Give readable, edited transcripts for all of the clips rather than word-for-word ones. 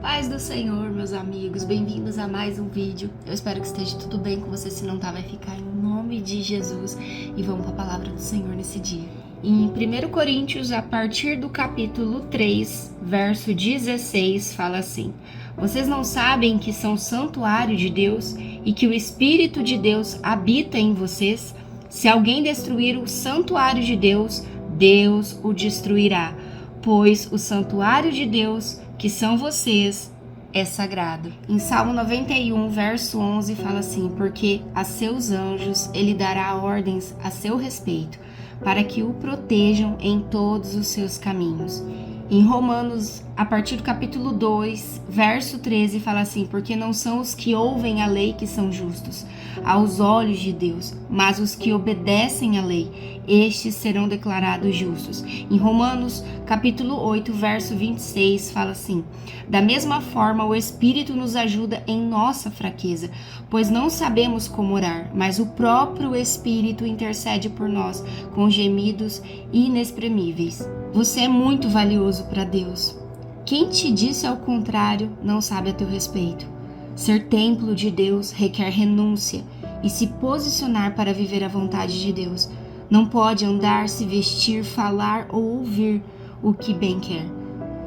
Paz do Senhor, meus amigos, bem-vindos a mais um vídeo. Eu espero que esteja tudo bem com você, se não tá, vai ficar em nome de Jesus. E vamos para a palavra do Senhor nesse dia. Em 1 Coríntios, a partir do capítulo 3, verso 16, fala assim: Vocês não sabem que são santuário de Deus e que o Espírito de Deus habita em vocês? Se alguém destruir o santuário de Deus, Deus o destruirá, pois o santuário de Deus, que são vocês, é sagrado. Em Salmo 91, verso 11, fala assim: Porque a seus anjos ele dará ordens a seu respeito, para que o protejam em todos os seus caminhos. Em Romanos, a partir do capítulo 2, verso 13, fala assim: Porque não são os que ouvem a lei que são justos aos olhos de Deus, mas os que obedecem à lei, estes serão declarados justos. Em Romanos, capítulo 8, verso 26, fala assim: Da mesma forma, o Espírito nos ajuda em nossa fraqueza, pois não sabemos como orar, mas o próprio Espírito intercede por nós com gemidos inexprimíveis. Você é muito valioso para Deus. Quem te disse ao contrário não sabe a teu respeito. Ser templo de Deus requer renúncia e se posicionar para viver a vontade de Deus. Não pode andar, se vestir, falar ou ouvir o que bem quer.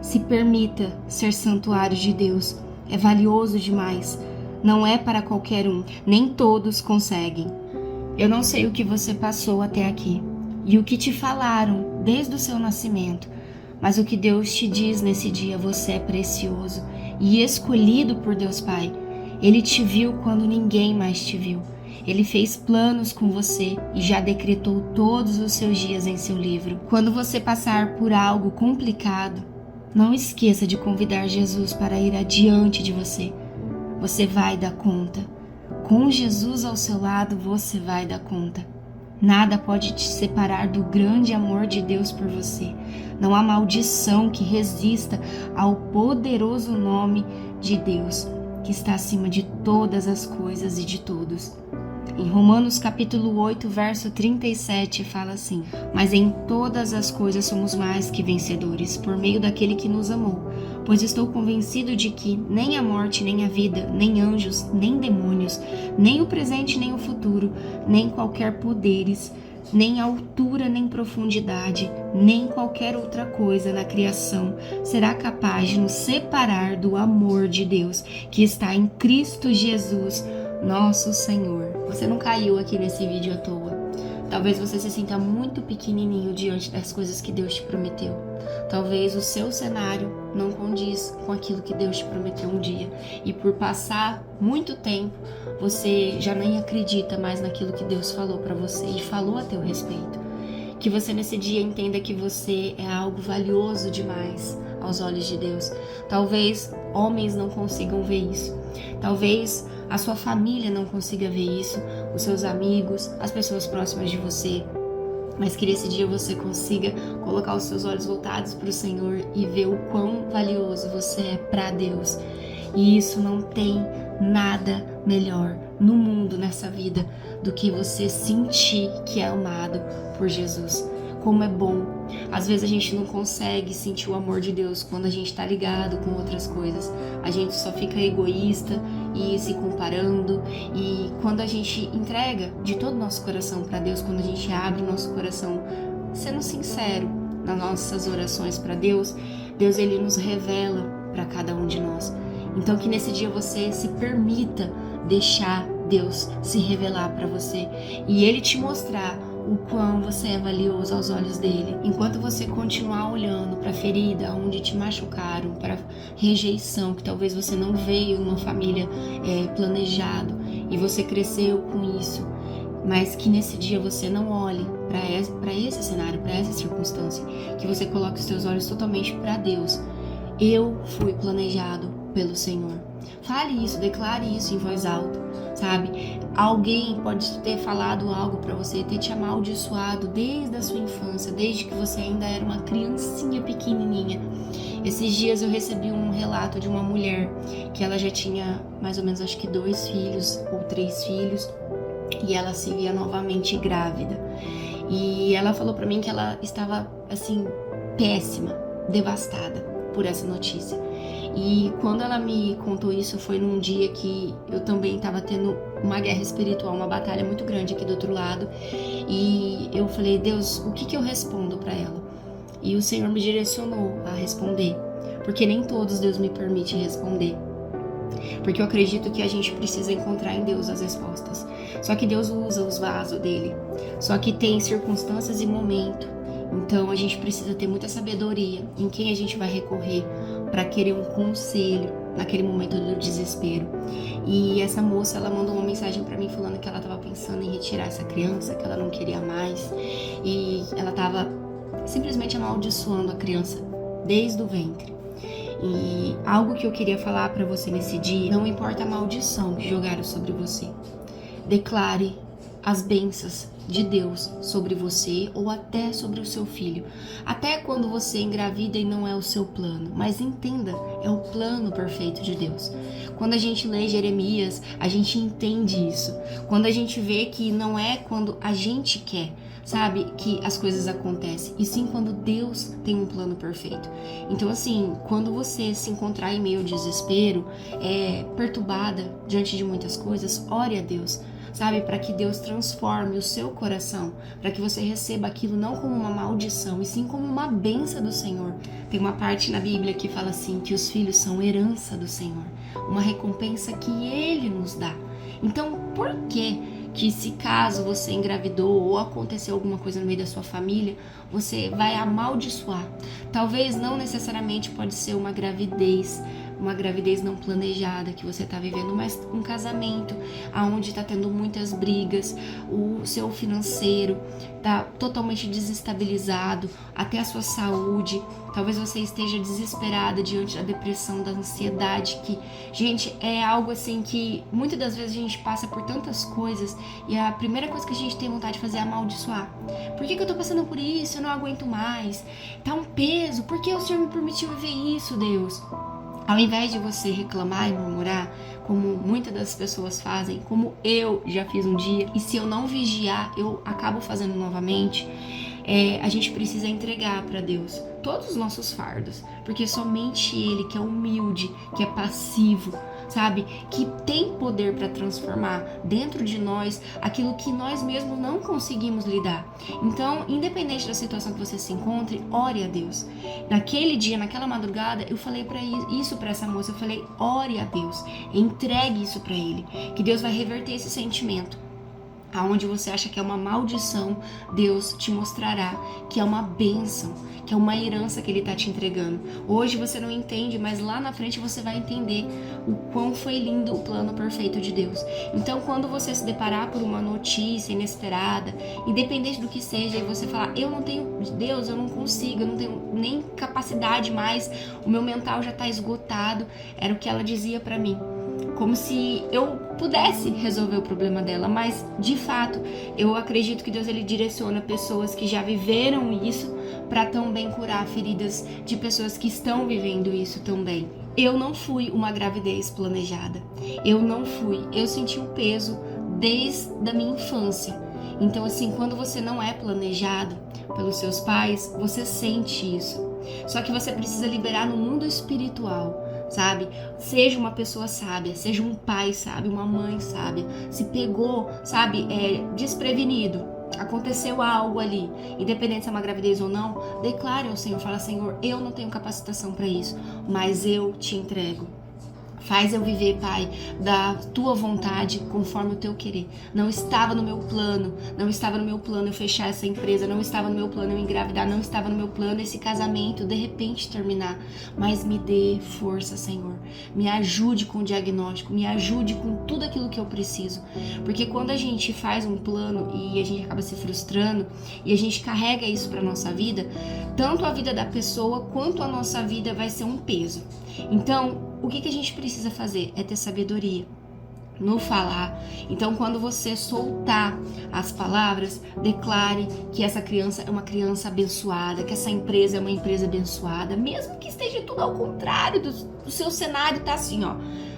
Se permita ser santuário de Deus. É valioso demais. Não é para qualquer um. Nem todos conseguem. Eu não sei o que você passou até aqui e o que te falaram desde o seu nascimento, mas o que Deus te diz nesse dia: você é precioso e escolhido por Deus Pai. Ele te viu quando ninguém mais te viu. Ele fez planos com você e já decretou todos os seus dias em seu livro. Quando você passar por algo complicado, não esqueça de convidar Jesus para ir adiante de você. Você vai dar conta. Com Jesus ao seu lado, você vai dar conta. Nada pode te separar do grande amor de Deus por você. Não há maldição que resista ao poderoso nome de Deus, que está acima de todas as coisas e de todos. Em Romanos capítulo 8, verso 37, fala assim: Mas em todas as coisas somos mais que vencedores, por meio daquele que nos amou. Pois estou convencido de que nem a morte, nem a vida, nem anjos, nem demônios, nem o presente, nem o futuro, nem qualquer poderes, nem altura, nem profundidade, nem qualquer outra coisa na criação será capaz de nos separar do amor de Deus, que está em Cristo Jesus, nosso Senhor. Você não caiu aqui nesse vídeo à toa. Talvez você se sinta muito pequenininho diante das coisas que Deus te prometeu. Talvez o seu cenário não condiz com aquilo que Deus te prometeu um dia. E por passar muito tempo, você já nem acredita mais naquilo que Deus falou para você e falou a teu respeito. Que você nesse dia entenda que você é algo valioso demais aos olhos de Deus. Talvez homens não consigam ver isso. Talvez a sua família não consiga ver isso, os seus amigos, as pessoas próximas de você. Mas que nesse dia você consiga colocar os seus olhos voltados para o Senhor e ver o quão valioso você é para Deus. E isso não tem nada melhor no mundo, nessa vida, do que você sentir que é amado por Jesus. Como é bom. Às vezes a gente não consegue sentir o amor de Deus quando a gente tá ligado com outras coisas. A gente só fica egoísta e se comparando. E quando a gente entrega de todo o nosso coração para Deus, quando a gente abre o nosso coração, sendo sincero nas nossas orações para Deus, Deus ele nos revela para cada um de nós. Então que nesse dia você se permita deixar Deus se revelar para você e Ele te mostrar o quão você é valioso aos olhos dele. Enquanto você continuar olhando para a ferida onde te machucaram, para rejeição, que talvez você não veio numa família planejado e você cresceu com isso, mas que nesse dia você não olhe para esse cenário, para essa circunstância, que você coloque os seus olhos totalmente para Deus. Eu fui planejado pelo Senhor. Fale isso, declare isso em voz alta, sabe? Alguém pode ter falado algo pra você, ter te amaldiçoado desde a sua infância, desde que você ainda era uma criancinha pequenininha. Esses dias eu recebi um relato de uma mulher que ela já tinha mais ou menos, acho que 2 filhos ou 3 filhos, e ela se via novamente grávida. E ela falou pra mim que ela estava, assim, péssima, devastada por essa notícia. E quando ela me contou isso, foi num dia que eu também estava tendo uma guerra espiritual, uma batalha muito grande aqui do outro lado. E eu falei, Deus, o que eu respondo para ela? E o Senhor me direcionou a responder, porque nem todos Deus me permite responder. Porque eu acredito que a gente precisa encontrar em Deus as respostas. Só que Deus usa os vasos dele. Só que tem circunstâncias e momento. Então a gente precisa ter muita sabedoria em quem a gente vai recorrer para querer um conselho naquele momento do desespero. E essa moça, ela mandou uma mensagem para mim falando que ela estava pensando em retirar essa criança, que ela não queria mais. E ela estava simplesmente amaldiçoando a criança desde o ventre. E algo que eu queria falar para você nesse dia, não importa a maldição que jogaram sobre você, declare as bênçãos de Deus sobre você ou até sobre o seu filho. Até quando você engravida e não é o seu plano, mas entenda, é o plano perfeito de Deus. Quando a gente lê Jeremias, a gente entende isso. Quando a gente vê que não é quando a gente quer, sabe, que as coisas acontecem, e sim quando Deus tem um plano perfeito. Então assim, quando você se encontrar em meio ao desespero, perturbada diante de muitas coisas, ore a Deus, sabe, para que Deus transforme o seu coração, para que você receba aquilo não como uma maldição, e sim como uma bênção do Senhor. Tem uma parte na Bíblia que fala assim, que os filhos são herança do Senhor, uma recompensa que Ele nos dá. Então, por que se caso você engravidou ou aconteceu alguma coisa no meio da sua família, você vai amaldiçoar? Talvez não necessariamente pode ser uma gravidez não planejada que você está vivendo, mas um casamento onde está tendo muitas brigas, o seu financeiro está totalmente desestabilizado, até a sua saúde. Talvez você esteja desesperada diante da depressão, da ansiedade, que, gente, é algo assim que muitas das vezes a gente passa por tantas coisas e a primeira coisa que a gente tem vontade de fazer é amaldiçoar. Por que eu tô passando por isso? Eu não aguento mais. Tá um peso. Por que o Senhor me permitiu viver isso, Deus? Ao invés de você reclamar e murmurar, como muitas das pessoas fazem, como eu já fiz um dia, e se eu não vigiar, eu acabo fazendo novamente, a gente precisa entregar para Deus todos os nossos fardos, porque somente Ele, que é humilde, que é passivo, sabe, que tem poder para transformar dentro de nós aquilo que nós mesmos não conseguimos lidar. Então, independente da situação que você se encontre, ore a Deus. Naquele dia, naquela madrugada, eu falei isso para essa moça, eu falei, ore a Deus, entregue isso para Ele, que Deus vai reverter esse sentimento. Aonde você acha que é uma maldição, Deus te mostrará que é uma bênção, que é uma herança que Ele está te entregando. Hoje você não entende, mas lá na frente você vai entender o quão foi lindo o plano perfeito de Deus. Então, quando você se deparar por uma notícia inesperada, independente do que seja, e você falar, eu não tenho, Deus, eu não consigo, eu não tenho nem capacidade mais, o meu mental já está esgotado, era o que ela dizia para mim. Como se eu pudesse resolver o problema dela, mas de fato eu acredito que Deus, ele direciona pessoas que já viveram isso para também curar feridas de pessoas que estão vivendo isso também. Eu não fui uma gravidez planejada, eu senti o peso desde a minha infância. Então assim, quando você não é planejado pelos seus pais, você sente isso. Só que você precisa liberar no mundo espiritual, sabe? Seja uma pessoa sábia, seja um pai sábio, uma mãe sábia. Se pegou, sabe, desprevenido, aconteceu algo ali, independente se é uma gravidez ou não, declare ao Senhor, fala, Senhor, eu não tenho capacitação para isso, mas eu te entrego. Faz eu viver, Pai, da tua vontade conforme o teu querer. Não estava no meu plano eu fechar essa empresa, não estava no meu plano eu engravidar, não estava no meu plano esse casamento de repente terminar. Mas me dê força, Senhor. Me ajude com o diagnóstico, me ajude com tudo aquilo que eu preciso. Porque quando a gente faz um plano e a gente acaba se frustrando e a gente carrega isso para nossa vida, tanto a vida da pessoa quanto a nossa vida vai ser um peso. Então, o que a gente precisa fazer? É ter sabedoria no falar. Então, quando você soltar as palavras, declare que essa criança é uma criança abençoada, que essa empresa é uma empresa abençoada, mesmo que esteja tudo ao contrário do seu cenário, tá assim, ó.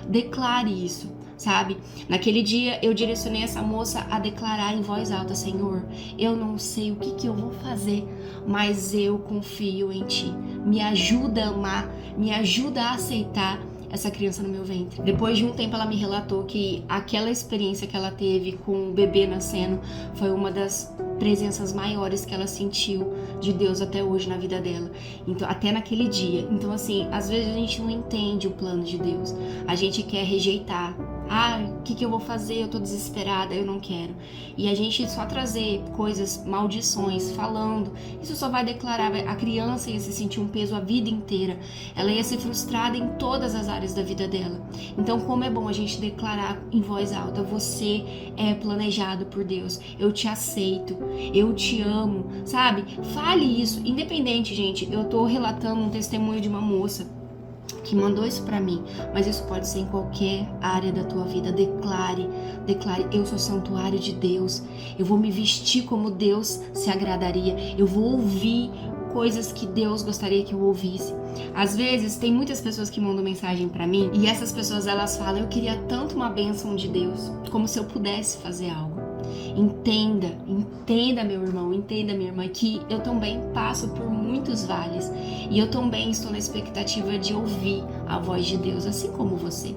Declare isso, sabe? Naquele dia eu direcionei essa moça a declarar em voz alta: Senhor, eu não sei o que eu vou fazer, mas eu confio em Ti. Me ajuda a amar, me ajuda a aceitar essa criança no meu ventre. Depois de um tempo ela me relatou que aquela experiência que ela teve com o bebê nascendo foi uma das presenças maiores que ela sentiu de Deus até hoje na vida dela. Então, até naquele dia. Então, assim, às vezes a gente não entende o plano de Deus. A gente quer rejeitar. O que eu vou fazer? Eu tô desesperada, eu não quero. E a gente só trazer coisas, maldições, falando, isso só vai declarar, a criança ia se sentir um peso a vida inteira. Ela ia ser frustrada em todas as áreas da vida dela. Então, como é bom a gente declarar em voz alta: você é planejado por Deus, eu te aceito, eu te amo, sabe? Fale isso, independente, gente. Eu tô relatando um testemunho de uma moça que mandou isso pra mim, mas isso pode ser em qualquer área da tua vida. Declare, eu sou santuário de Deus, eu vou me vestir como Deus se agradaria, eu vou ouvir coisas que Deus gostaria que eu ouvisse. Às vezes tem muitas pessoas que mandam mensagem pra mim e essas pessoas elas falam: eu queria tanto uma bênção de Deus, como se eu pudesse fazer algo. Entenda, meu irmão, entenda, minha irmã, que eu também passo por muitos vales e eu também estou na expectativa de ouvir a voz de Deus, assim como você.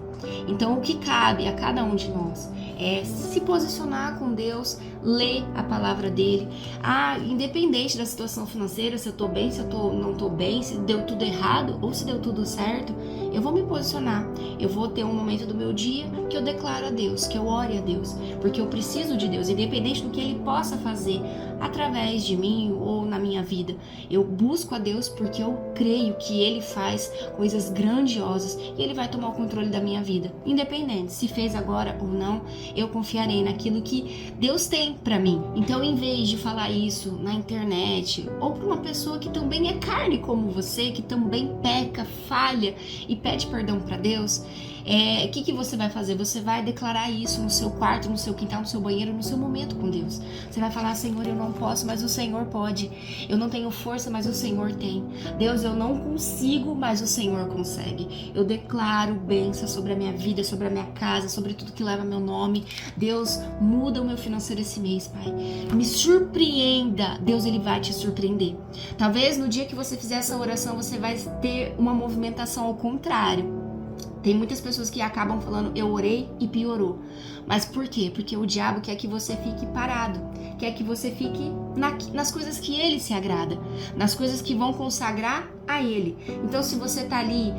Então, o que cabe a cada um de nós é se posicionar com Deus, ler a palavra dele. Independente da situação financeira, se eu tô bem, se eu não tô bem, se deu tudo errado ou se deu tudo certo, eu vou me posicionar. Eu vou ter um momento do meu dia que eu declaro a Deus, que eu ore a Deus, porque eu preciso de Deus, independente do que ele possa fazer através de mim ou na minha vida. Eu busco a Deus porque eu creio que ele faz coisas grandiosas e ele vai tomar o controle da minha vida. Independente se fez agora ou não, eu confiarei naquilo que Deus tem pra mim. Então, em vez de falar isso na internet ou pra uma pessoa que também é carne como você, que também peca, falha e pede perdão pra Deus, o que você vai fazer? Você vai declarar isso no seu quarto, no seu quintal, no seu banheiro, no seu momento com Deus. Você vai falar: Senhor, eu não posso, mas o Senhor pode. Eu não tenho força, mas o Senhor tem. Deus, eu não consigo, mas o Senhor consegue. Eu declaro bênção sobre a minha vida, sobre a minha casa, sobre tudo que leva meu nome. Deus, muda o meu financeiro esse mês, Pai. Me surpreenda. Deus, ele vai te surpreender. Talvez no dia que você fizer essa oração, você vai ter uma movimentação ao contrário. Tem muitas pessoas que acabam falando: eu orei e piorou. Mas por quê? Porque o diabo quer que você fique parado, quer que você fique nas coisas que ele se agrada, nas coisas que vão consagrar a ele. Então, se você tá ali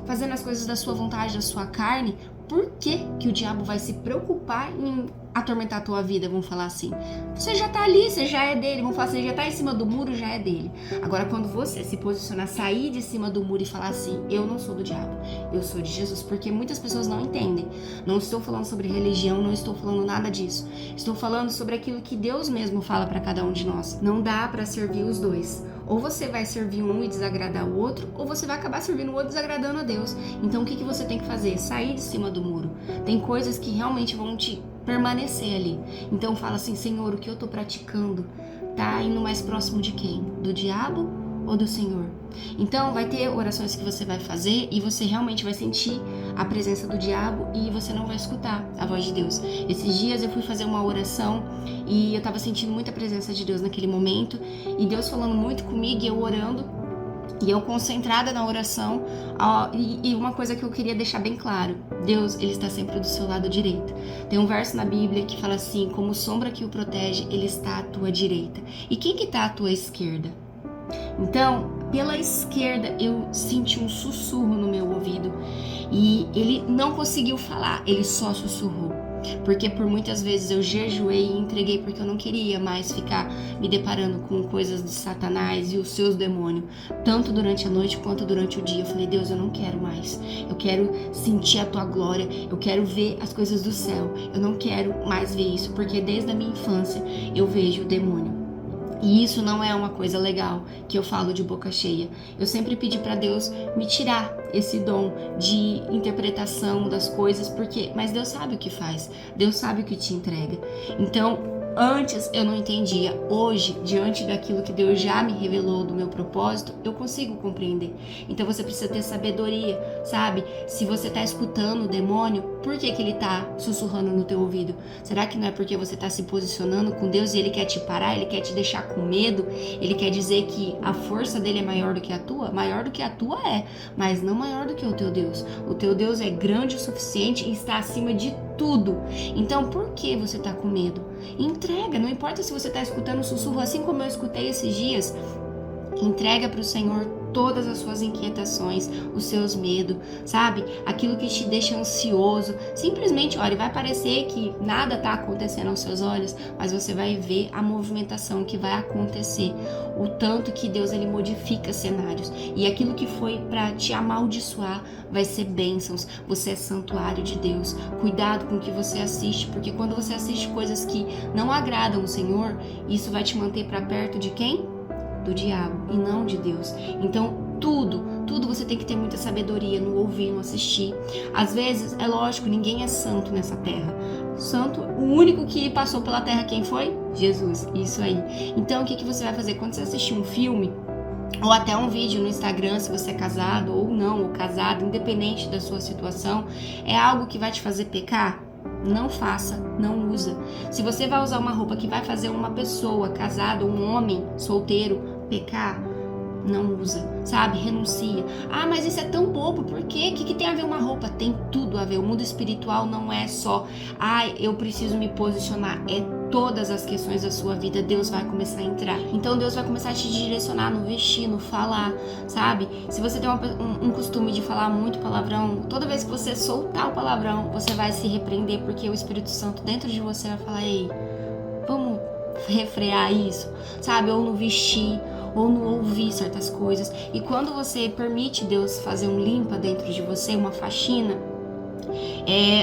fazendo as coisas da sua vontade, da sua carne, por que o diabo vai se preocupar em atormentar a tua vida? Vamos falar assim: você já tá ali, você já é dele. Vamos falar assim: você já tá em cima do muro, já é dele. Agora, quando você se posicionar, sair de cima do muro e falar assim: eu não sou do diabo, eu sou de Jesus. Porque muitas pessoas não entendem. Não estou falando sobre religião, não estou falando nada disso. Estou falando sobre aquilo que Deus mesmo fala para cada um de nós. Não dá para servir os dois. Ou você vai servir um e desagradar o outro, ou você vai acabar servindo o outro desagradando a Deus. Então, o que você tem que fazer? Sair de cima do muro. Tem coisas que realmente vão te permanecer ali. Então, fala assim: Senhor, o que eu tô praticando tá indo mais próximo de quem? Do diabo ou do Senhor? Então, vai ter orações que você vai fazer e você realmente vai sentir a presença do diabo e você não vai escutar a voz de Deus. Esses dias eu fui fazer uma oração e eu tava sentindo muita presença de Deus naquele momento e Deus falando muito comigo e eu orando e eu concentrada na oração. E uma coisa que eu queria deixar bem claro: Deus, ele está sempre do seu lado direito. Tem um verso na Bíblia que fala assim: como sombra que o protege, ele está à tua direita. E quem que está à tua esquerda? Então, pela esquerda eu senti um sussurro no meu ouvido e ele não conseguiu falar, ele só sussurrou. Porque por muitas vezes eu jejuei e entreguei porque eu não queria mais ficar me deparando com coisas de Satanás e os seus demônios, tanto durante a noite quanto durante o dia. Eu falei: Deus, eu não quero mais, eu quero sentir a tua glória, eu quero ver as coisas do céu, eu não quero mais ver isso, porque desde a minha infância eu vejo o demônio. E isso não é uma coisa legal que eu falo de boca cheia. Eu sempre pedi para Deus me tirar esse dom de interpretação das coisas, mas Deus sabe o que faz, Deus sabe o que te entrega. Então, antes eu não entendia. Hoje, diante daquilo que Deus já me revelou do meu propósito, eu consigo compreender. Então você precisa ter sabedoria. sabe? Se você tá escutando o demônio, por que ele tá sussurrando no teu ouvido? Será que não é porque você tá se posicionando com Deus e ele quer te parar, ele quer te deixar com medo? Ele quer dizer que a força dele é maior do que a tua? Maior do que a tua é, mas não maior do que o teu Deus. O teu Deus é grande o suficiente e está acima de tudo. Então, por que você tá com medo? Entrega, não importa se você tá escutando sussurro, assim como eu escutei esses dias. Entrega para o Senhor todas as suas inquietações, os seus medos, sabe? Aquilo que te deixa ansioso. Simplesmente, olha, vai parecer que nada está acontecendo aos seus olhos, mas você vai ver a movimentação que vai acontecer. O tanto que Deus, ele modifica cenários. E aquilo que foi para te amaldiçoar vai ser bênçãos. Você é santuário de Deus. Cuidado com o que você assiste, porque quando você assiste coisas que não agradam o Senhor, isso vai te manter para perto de quem? Do diabo e não de Deus. Então tudo você tem que ter muita sabedoria no ouvir, no assistir. Às vezes, é lógico, ninguém é santo nessa terra. Santo, o único que passou pela terra, quem foi? Jesus, isso aí. Então o que você vai fazer quando você assistir um filme ou até um vídeo no Instagram, se você é casado ou não, ou casado, independente da sua situação, é algo que vai te fazer pecar? Não faça, não usa. Se você vai usar uma roupa que vai fazer uma pessoa casada, um homem solteiro, pecar, não usa, sabe? Renuncia. Ah, mas isso é tão bobo, por quê? O que tem a ver uma roupa? Tem tudo a ver. O mundo espiritual não é só, eu preciso me posicionar. É todas as questões da sua vida, Deus vai começar a entrar. Então Deus vai começar a te direcionar no vestir, no falar, sabe? Se você tem um costume de falar muito palavrão, toda vez que você soltar o palavrão, você vai se repreender, porque o Espírito Santo dentro de você vai falar, ei, vamos refrear isso, sabe? Ou no vestir, ou no ouvir certas coisas. E quando você permite Deus fazer um limpa dentro de você, uma faxina,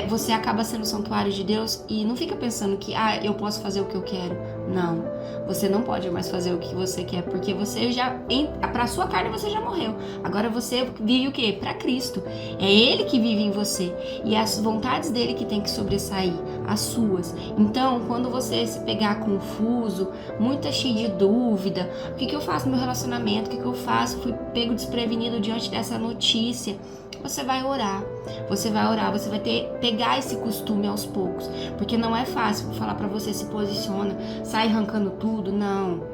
você acaba sendo santuário de Deus e não fica pensando que eu posso fazer o que eu quero. Não, você não pode mais fazer o que você quer, porque você já, pra sua carne você já morreu. Agora você vive o quê? Pra Cristo. É Ele que vive em você e as vontades dele que tem que sobressair, as suas. Então, quando você se pegar confuso, muito cheio de dúvida, o que eu faço no meu relacionamento, o que eu faço, fui pego desprevenido diante dessa notícia, você vai orar, você vai pegar esse costume aos poucos, porque não é fácil falar pra você, se posiciona, sai arrancando tudo, não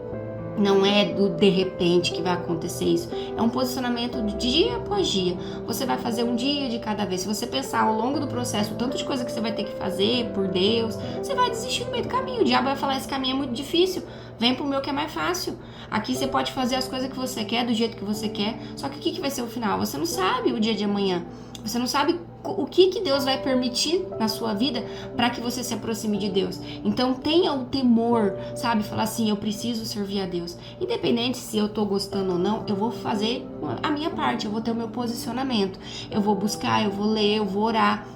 é do de repente que vai acontecer isso, é um posicionamento de dia após dia, você vai fazer um dia de cada vez. Se você pensar ao longo do processo o tanto de coisa que você vai ter que fazer por Deus, você vai desistir no meio do caminho. O diabo vai falar, esse caminho é muito difícil, vem pro meu que é mais fácil. Aqui você pode fazer as coisas que você quer, do jeito que você quer, só que o que vai ser o final? Você não sabe o dia de amanhã, você não sabe o que Deus vai permitir na sua vida para que você se aproxime de Deus. Então tenha o temor, sabe? Falar assim, eu preciso servir a Deus. Independente se eu tô gostando ou não, eu vou fazer a minha parte, eu vou ter o meu posicionamento. Eu vou buscar, eu vou ler, eu vou orar.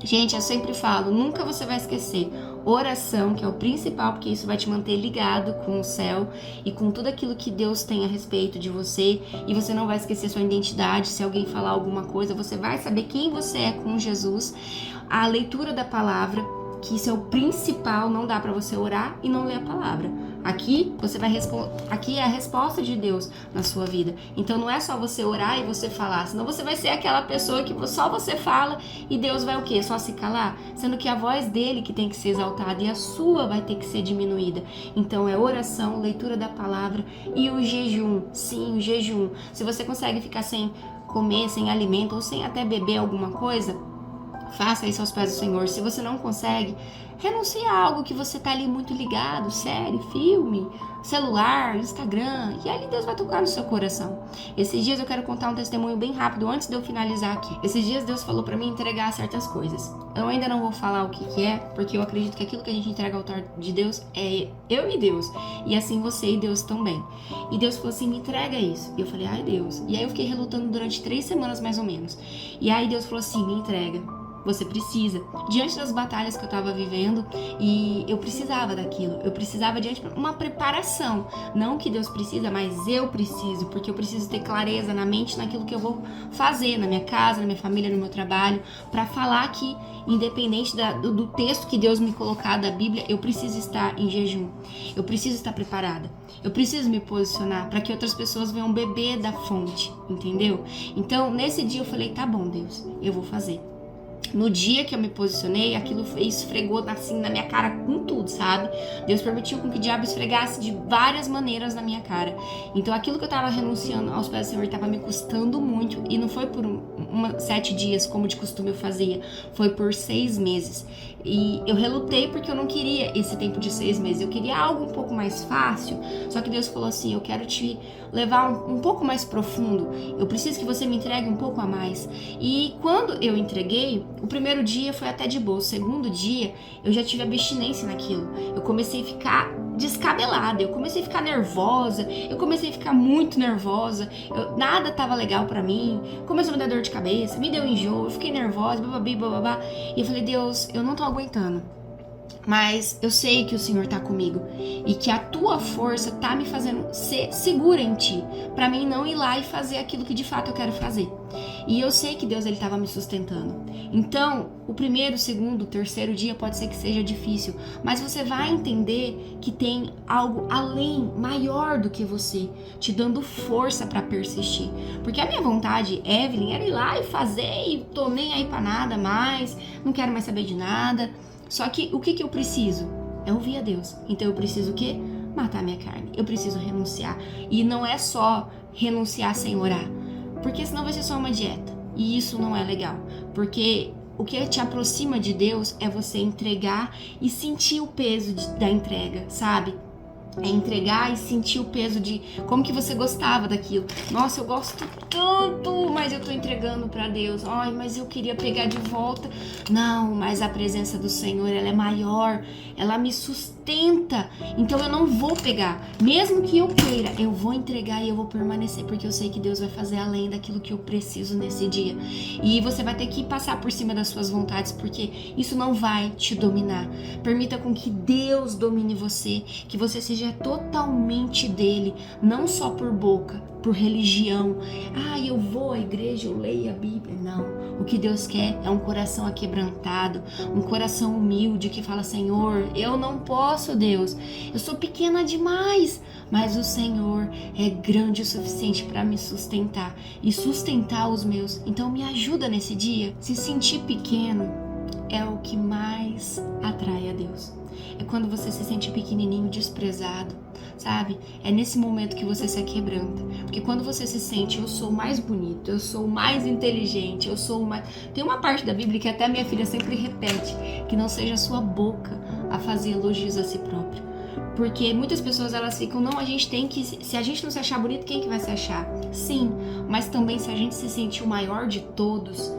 Gente, eu sempre falo, nunca você vai esquecer. Oração, que é o principal, porque isso vai te manter ligado com o céu e com tudo aquilo que Deus tem a respeito de você. E você não vai esquecer sua identidade. Se alguém falar alguma coisa, você vai saber quem você é com Jesus. A leitura da palavra, que isso é o principal, não dá pra você orar e não ler a palavra. Aqui você vai aqui é a resposta de Deus na sua vida. Então não é só você orar e você falar, senão você vai ser aquela pessoa que só você fala e Deus vai o quê? Só se calar? Sendo que a voz dele que tem que ser exaltada e a sua vai ter que ser diminuída. Então é oração, leitura da palavra e o jejum. Sim, o jejum. Se você consegue ficar sem comer, sem alimento ou sem até beber alguma coisa, faça isso aos pés do Senhor. Se você não consegue, renuncie a algo que você tá ali muito ligado, série, filme, celular, Instagram, e ali Deus vai tocar no seu coração. Esses dias eu quero contar um testemunho bem rápido antes de eu finalizar aqui. Esses dias Deus falou pra mim entregar certas coisas. Eu ainda não vou falar o que é, porque eu acredito que aquilo que a gente entrega ao altar de Deus é eu e Deus, e assim você e Deus também. E Deus falou assim, me entrega isso. E eu falei, ai Deus. E aí eu fiquei relutando durante 3 semanas mais ou menos. E aí Deus falou assim, me entrega. você precisa. Diante das batalhas que eu estava vivendo, e eu precisava daquilo, eu precisava de uma preparação. Não que Deus precisa, mas eu preciso, porque eu preciso ter clareza na mente naquilo que eu vou fazer, na minha casa, na minha família, no meu trabalho, para falar que, independente do texto que Deus me colocar da Bíblia, eu preciso estar em jejum, eu preciso estar preparada, eu preciso me posicionar para que outras pessoas venham beber da fonte, entendeu? Então, nesse dia eu falei, tá bom, Deus, eu vou fazer. No dia que eu me posicionei, aquilo esfregou assim na minha cara com tudo, sabe? Deus permitiu com que o diabo esfregasse de várias maneiras na minha cara. Então aquilo que eu tava renunciando aos pés do Senhor tava me custando muito. E não foi por 7 dias, como de costume eu fazia. Foi por 6 meses. E eu relutei porque eu não queria esse tempo de 6 meses. Eu queria algo um pouco mais fácil. Só que Deus falou assim, eu quero te levar um pouco mais profundo. Eu preciso que você me entregue um pouco a mais. E quando eu entreguei, o primeiro dia foi até de boa. O segundo dia, eu já tive abstinência naquilo. Eu comecei a ficar descabelada. Eu comecei a ficar nervosa. Eu comecei a ficar muito nervosa. Nada tava legal pra mim. Começou a me dar dor de cabeça. Me deu enjoo. Eu fiquei nervosa. Bababi, bababá. E eu falei, Deus, eu não tô aguentando. Mas eu sei que o Senhor tá comigo e que a tua força tá me fazendo ser segura em ti, pra mim não ir lá e fazer aquilo que de fato eu quero fazer. E eu sei que Deus, ele tava me sustentando. Então, o primeiro, o segundo, o terceiro dia pode ser que seja difícil, mas você vai entender que tem algo além, maior do que você, te dando força pra persistir. Porque a minha vontade, Evelyn, era ir lá e fazer e tô nem aí pra nada mais, não quero mais saber de nada. Só que o que eu preciso? É ouvir a Deus. Então eu preciso o quê? Matar minha carne. Eu preciso renunciar. E não é só renunciar sem orar. Porque senão vai ser só uma dieta. E isso não é legal. Porque o que te aproxima de Deus é você entregar e sentir o peso da entrega, sabe? É entregar e sentir o peso de como que você gostava daquilo. Nossa, eu gosto tanto, mas eu tô entregando pra Deus. Ai, mas eu queria pegar de volta. Não, mas a presença do Senhor, ela é maior. Ela me sustenta. Então eu não vou pegar. Mesmo que eu queira, eu vou entregar e eu vou permanecer. Porque eu sei que Deus vai fazer além daquilo que eu preciso nesse dia. E você vai ter que passar por cima das suas vontades, porque isso não vai te dominar. Permita com que Deus domine você, que você seja totalmente dele, não só por boca, por religião. Eu vou à igreja, eu leio a Bíblia. Não, o que Deus quer é um coração aquebrantado, um coração humilde que fala, Senhor, eu não posso, Deus, eu sou pequena demais, mas o Senhor é grande o suficiente para me sustentar e sustentar os meus. Então me ajuda nesse dia. Se sentir pequeno é o que mais atrai a Deus. É quando você se sente pequenininho, desprezado, sabe? É nesse momento que você se aquebranta. Porque quando você se sente, eu sou mais bonito, eu sou mais inteligente, eu sou mais... Tem uma parte da Bíblia que até minha filha sempre repete, que não seja a sua boca a fazer elogios a si próprio. Porque muitas pessoas, elas ficam, não, a gente tem que... Se a gente não se achar bonito, quem que vai se achar? Sim, mas também se a gente se sentir o maior de todos,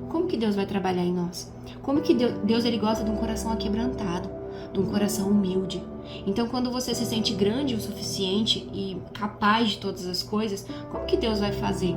como que Deus vai trabalhar em nós? Como que Deus ele gosta de um coração aquebrantado, de um coração humilde. Então, quando você se sente grande o suficiente e capaz de todas as coisas, como que Deus vai fazer?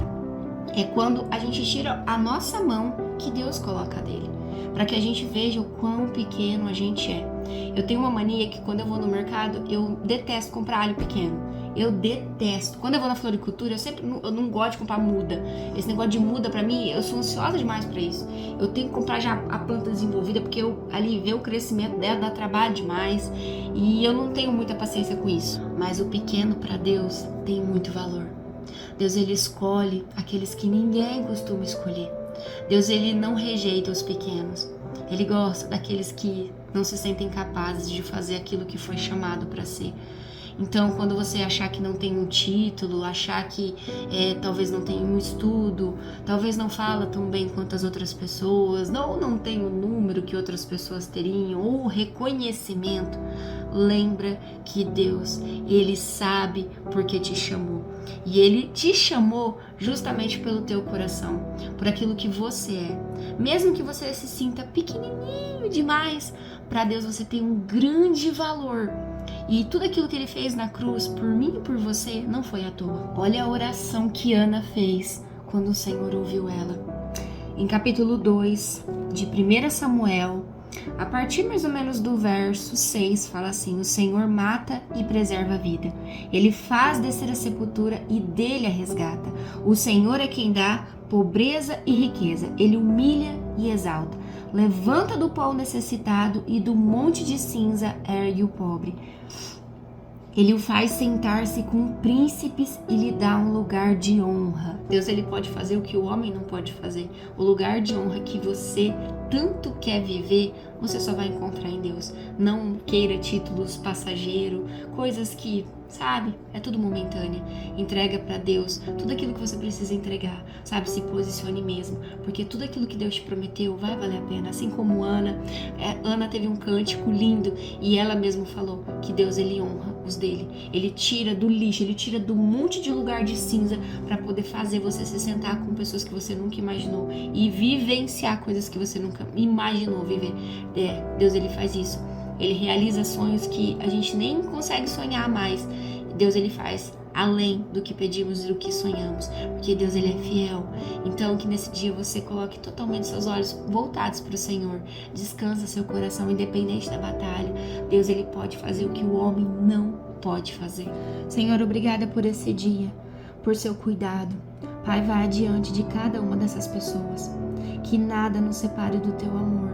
É quando a gente tira a nossa mão que Deus coloca dele, para que a gente veja o quão pequeno a gente é. Eu tenho uma mania que quando eu vou no mercado, eu detesto comprar alho pequeno. Eu detesto. Quando eu vou na floricultura, eu não gosto de comprar muda. Esse negócio de muda, pra mim, eu sou ansiosa demais pra isso. Eu tenho que comprar já a planta desenvolvida, porque eu ali ver o crescimento dela dá trabalho demais. E eu não tenho muita paciência com isso. Mas o pequeno pra Deus tem muito valor. Deus, ele escolhe aqueles que ninguém costuma escolher. Deus, ele não rejeita os pequenos. Ele gosta daqueles que não se sentem capazes de fazer aquilo que foi chamado para ser. Então, quando você achar que não tem um título, achar que talvez não tenha um estudo, talvez não fala tão bem quanto as outras pessoas, ou não tem o número que outras pessoas teriam, ou o reconhecimento, lembra que Deus, ele sabe porque te chamou. E ele te chamou justamente pelo teu coração, por aquilo que você é. Mesmo que você se sinta pequenininho demais, para Deus você tem um grande valor. E tudo aquilo que ele fez na cruz, por mim e por você, não foi à toa. Olha a oração que Ana fez quando o Senhor ouviu ela. em capítulo 2 de 1 Samuel, a partir mais ou menos do verso 6, fala assim: o Senhor mata e preserva a vida. Ele faz descer a sepultura e dele a resgata. O Senhor é quem dá pobreza e riqueza. Ele humilha e exalta. Levanta do pó o necessitado e do monte de cinza ergue o pobre. Ele o faz sentar-se com príncipes e lhe dá um lugar de honra. Deus, ele pode fazer o que o homem não pode fazer. O lugar de honra que você tanto quer viver, você só vai encontrar em Deus. Não queira títulos passageiros, coisas que, sabe, é tudo momentâneo. Entrega para Deus tudo aquilo que você precisa entregar, sabe? Se posicione mesmo, porque tudo aquilo que Deus te prometeu vai valer a pena. Assim como Ana teve um cântico lindo e ela mesma falou que Deus, ele honra os dele. Ele tira do lixo, ele tira do monte de lugar de cinza para poder fazer você se sentar com pessoas que você nunca imaginou e vivenciar coisas que você nunca imaginou viver. Deus, ele faz isso. Ele realiza sonhos que a gente nem consegue sonhar mais. Deus, ele faz além do que pedimos e do que sonhamos, porque Deus, ele é fiel. Então, que nesse dia você coloque totalmente seus olhos voltados para o Senhor. Descansa seu coração, independente da batalha. Deus, ele pode fazer o que o homem não pode fazer. Senhor, obrigada por esse dia, por seu cuidado. Pai, vá adiante de cada uma dessas pessoas. Que nada nos separe do teu amor,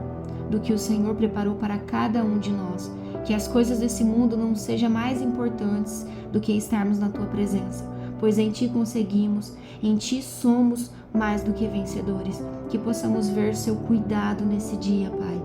do que o Senhor preparou para cada um de nós. Que as coisas desse mundo não sejam mais importantes do que estarmos na tua presença, pois em ti conseguimos, em ti somos mais do que vencedores. Que possamos ver seu cuidado nesse dia, Pai.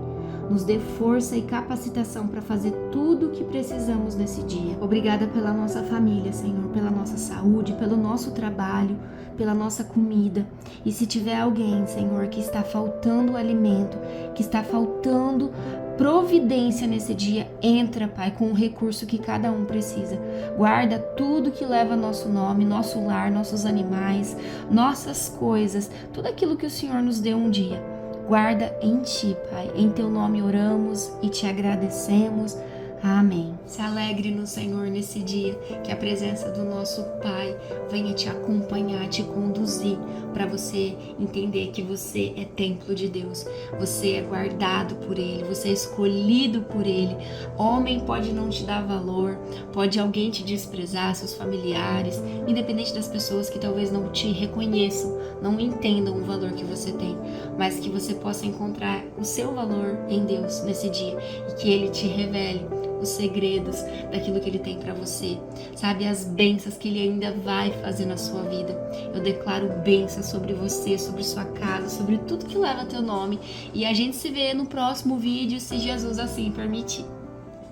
Nos dê força e capacitação para fazer tudo o que precisamos nesse dia. Obrigada pela nossa família, Senhor, pela nossa saúde, pelo nosso trabalho, pela nossa comida. E se tiver alguém, Senhor, que está faltando alimento, que está faltando providência nesse dia, entra, Pai, com o recurso que cada um precisa. Guarda tudo que leva nosso nome, nosso lar, nossos animais, nossas coisas, tudo aquilo que o Senhor nos deu um dia. Guarda em ti, Pai. Em teu nome oramos e te agradecemos. Amém. Se alegre no Senhor nesse dia, que a presença do nosso Pai venha te acompanhar, te conduzir, para você entender que você é templo de Deus, você é guardado por Ele, você é escolhido por Ele. Homem pode não te dar valor, pode alguém te desprezar, seus familiares, independente das pessoas que talvez não te reconheçam, não entendam o valor que você tem, mas que você possa encontrar o seu valor em Deus nesse dia e que Ele te revele os segredos daquilo que Ele tem para você, sabe, as bênçãos que Ele ainda vai fazer na sua vida. Eu declaro bênçãos sobre você, sobre sua casa, sobre tudo que leva teu nome, e a gente se vê no próximo vídeo, se Jesus assim permitir.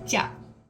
Tchau!